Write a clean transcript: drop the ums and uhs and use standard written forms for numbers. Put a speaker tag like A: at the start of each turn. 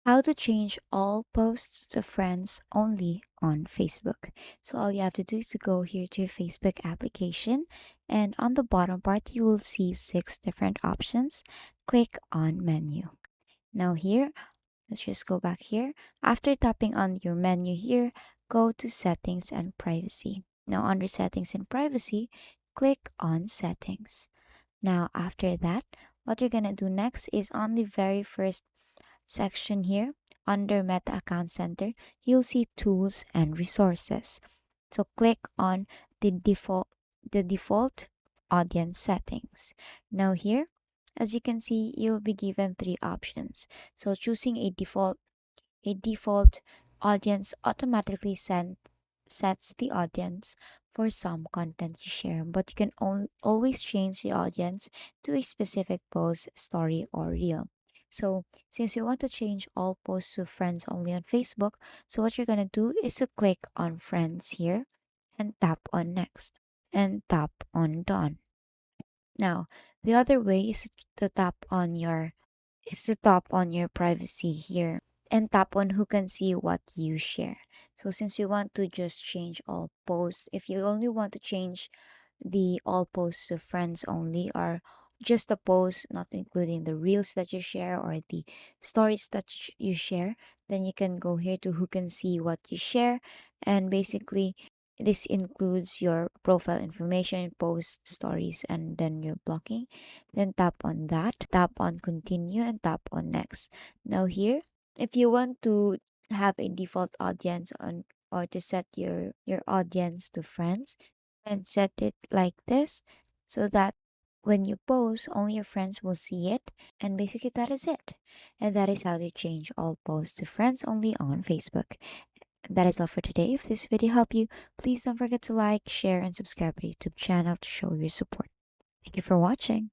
A: How to change all posts to friends only on Facebook. So all you have to do is to go here to your Facebook application, and on the bottom part you will see six different options. Click on menu. Now here, let's just go back here. After tapping on your menu here, go to settings and privacy. Now under settings and privacy, click on settings. Now after that, what you're gonna do next is on the very first section here under Meta Account Center, you'll see tools and resources. So click on the default audience settings. Now here, as you can see, you'll be given three options. So choosing a default audience automatically sets the audience for some content you share, but you can always change the audience to a specific post, story, or reel. So, since we want to change all posts to friends only on Facebook, so what you're going to do is to click on friends here and tap on next and tap on done. Now, the other way to tap on your privacy here and tap on who can see what you share. So since we want to just change all posts, if you only want to change the all posts to friends only, or just the posts not including the reels that you share or the stories that you share, then you can go here to who can see what you share, and basically this includes your profile information, post stories, and then your blocking. Then tap on that, tap on continue, and tap on next. Now here, if you want to have a default audience on, or to set your audience to friends, and set it like this so that when you post, only your friends will see it. And basically, that is it. And that is how to change all posts to friends only on Facebook. And that is all for today. If this video helped you, please don't forget to like, share, and subscribe to the YouTube channel to show your support. Thank you for watching.